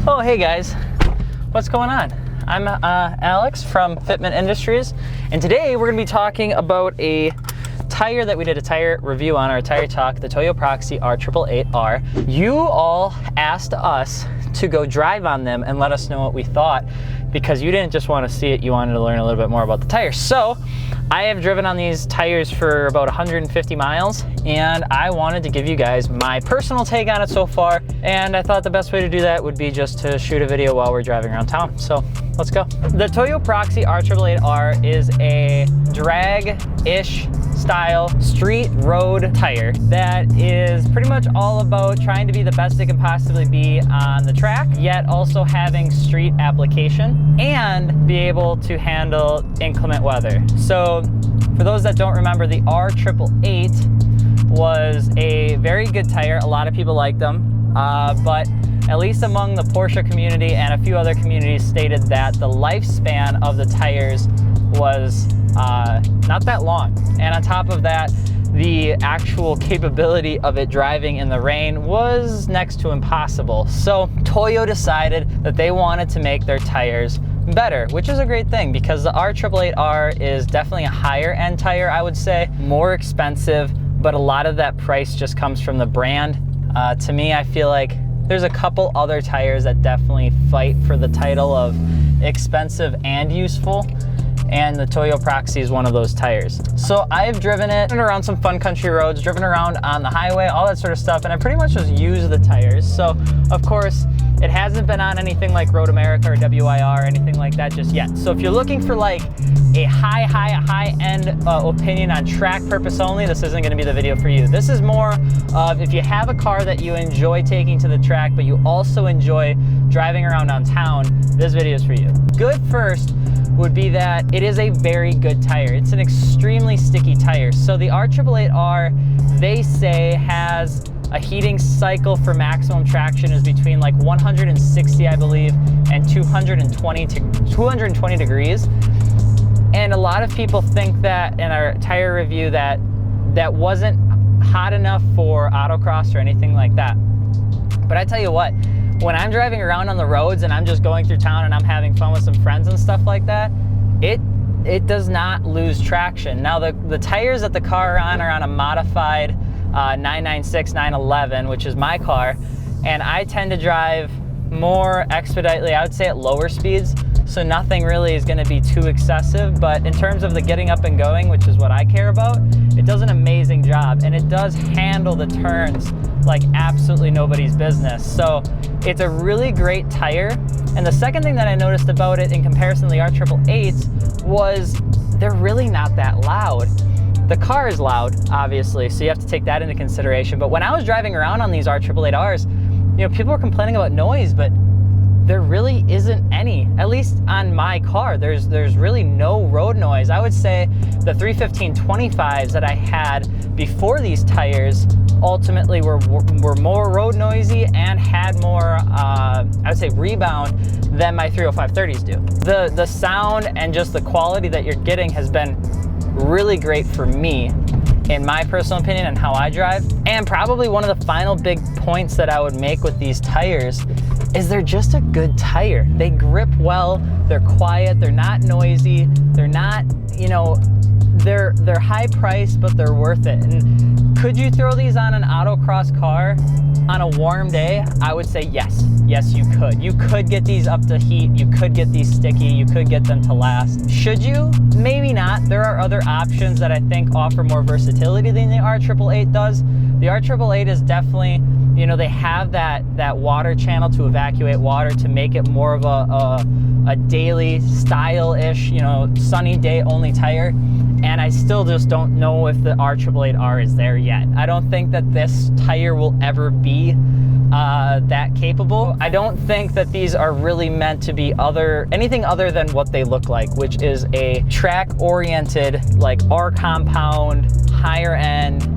Oh, hey guys, what's going on? I'm Alex from Fitment Industries, and today we're going to be talking about a tire that we did a tire review on, our tire talk, the Toyo Proxes R888R. You all asked us to go drive on them and let us know what we thought, because you didn't just want to see it, you wanted to learn a little bit more about the tires. So I have driven on these tires for about 150 miles, and I wanted to give you guys my personal take on it so far, and I thought the best way to do that would be just to shoot a video while we're driving around town. So let's go. The Toyo Proxes R888R is a drag-ish style street road tire that is pretty much all about trying to be the best it can possibly be on the track, yet also having street application and be able to handle inclement weather. So for those that don't remember, the R888 was a very good tire. A lot of people liked them, but at least among the Porsche community and a few other communities stated that the lifespan of the tires was not that long. And on top of that, the actual capability of it driving in the rain was next to impossible. So Toyo decided that they wanted to make their tires better, which is a great thing, because the R888R is definitely a higher end tire, I would say, more expensive, but a lot of that price just comes from the brand. To me, I feel like there's a couple other tires that definitely fight for the title of expensive and useful, and the Toyo Proxes is one of those tires. So I've driven it around some fun country roads, driven around on the highway, all that sort of stuff, and I pretty much just use the tires. So of course, it hasn't been on anything like Road America or WIR or anything like that just yet. So if you're looking for like a high-end opinion on track purpose only, this isn't gonna be the video for you. This is more of if you have a car that you enjoy taking to the track, but you also enjoy driving around on town, this video is for you. Good first would be that it is a very good tire. It's an extremely sticky tire. So the R888R, they say, has a heating cycle for maximum traction is between like 160, I believe, and 220 degrees. And a lot of people think that in our tire review that wasn't hot enough for autocross or anything like that. But I tell you what, when I'm driving around on the roads and I'm just going through town and I'm having fun with some friends and stuff like that, it does not lose traction. Now the tires that the car are on a modified 996, 911, which is my car, and I tend to drive more expeditely, I would say at lower speeds, so nothing really is going to be too excessive. But in terms of the getting up and going, which is what I care about, it does an amazing job, and it does handle the turns like absolutely nobody's business. So it's a really great tire. And the second thing that I noticed about it in comparison to the R888s was they're really not that loud. The car is loud, obviously, so you have to take that into consideration. But when I was driving around on these R888Rs, you know, people were complaining about noise, but there really isn't any. At least on my car, there's really no road noise. I would say the 315/25s that I had before these tires ultimately were more road noisy and had more, I would say, rebound than my 305/30s do. The sound and just the quality that you're getting has been really great for me, in my personal opinion, and how I drive. And probably one of the final big points that I would make with these tires is they're just a good tire. They grip well, they're quiet, they're not noisy, they're not, you know, they're high priced, but they're worth it. And could you throw these on an autocross car on a warm day? I would say yes. Yes, you could. You could get these up to heat, you could get these sticky, you could get them to last. Should you? Maybe not. There are other options that I think offer more versatility than the R888 does. The R888 is definitely, you know, they have that water channel to evacuate water to make it more of a daily style-ish, you know, sunny day only tire. And I still just don't know if the R888R is there yet. I don't think that this tire will ever be that capable. I don't think that these are really meant to be anything other than what they look like, which is a track-oriented, like R compound, higher end,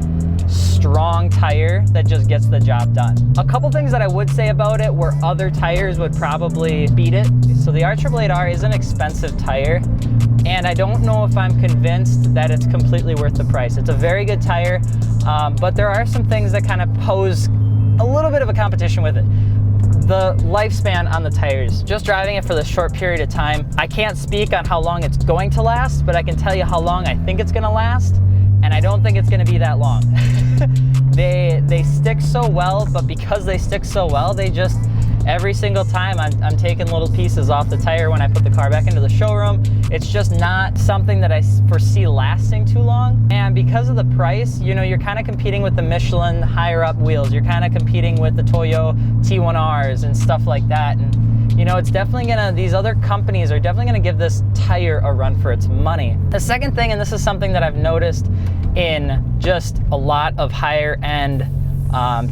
strong tire that just gets the job done. A couple things that I would say about it where other tires would probably beat it. So the R888R is an expensive tire, and I don't know if I'm convinced that it's completely worth the price. It's a very good tire, but there are some things that kind of pose a little bit of a competition with it. the lifespan on the tires, just driving it for this short period of time, I can't speak on how long it's going to last, but I can tell you how long I think it's gonna last, and I don't think it's gonna be that long. They stick so well, but because they stick so well, they just, every single time I'm taking little pieces off the tire when I put the car back into the showroom. It's just not something that I foresee lasting too long. And because of the price, you know, you're kind of competing with the Michelin higher up wheels. You're kind of competing with the Toyo T1Rs and stuff like that. And you know, it's definitely gonna, these other companies are definitely gonna give this tire a run for its money. The second thing, and this is something that I've noticed in just a lot of higher end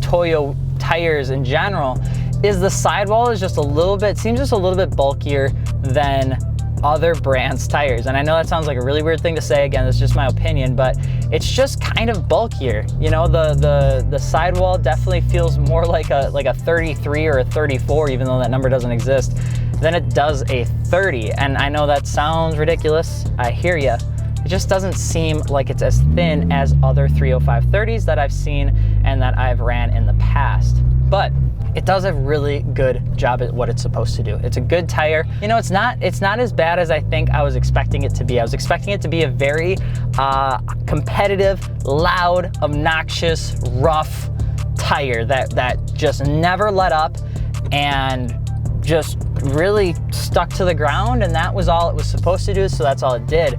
Toyo tires in general, is the sidewall is just a little bit, seems just a little bit bulkier than other brands' tires. And I know that sounds like a really weird thing to say, again, it's just my opinion, but it's just kind of bulkier. You know, the sidewall definitely feels more like a 33 or a 34, even though that number doesn't exist, than it does a 30. And I know that sounds ridiculous, I hear ya. It just doesn't seem like it's as thin as other 305/30s that I've seen and that I've ran in the past. But it does a really good job at what it's supposed to do. It's a good tire. You know, it's not as bad as I think I was expecting it to be. I was expecting it to be a very competitive, loud, obnoxious, rough tire that just never let up and just really stuck to the ground, and that was all it was supposed to do, so that's all it did.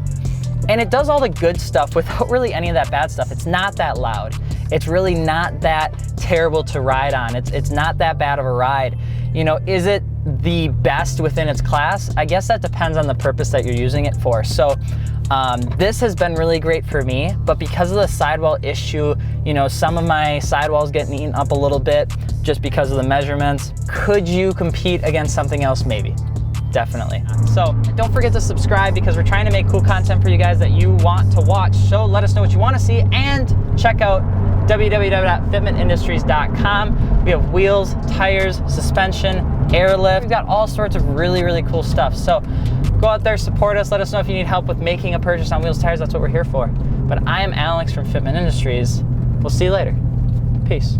And it does all the good stuff without really any of that bad stuff. It's not that loud. It's really not that terrible to ride on. It's not that bad of a ride. You know, is it the best within its class? I guess that depends on the purpose that you're using it for. So this has been really great for me, but because of the sidewall issue, you know, some of my sidewalls getting eaten up a little bit just because of the measurements. Could you compete against something else? Maybe. Definitely. So don't forget to subscribe, because we're trying to make cool content for you guys that you want to watch. So let us know what you want to see, and check out www.fitmentindustries.com. We have wheels, tires, suspension, airlift. We've got all sorts of really, really cool stuff. So go out there, support us. Let us know if you need help with making a purchase on wheels, tires. That's what we're here for. But I am Alex from Fitment Industries. We'll see you later. Peace.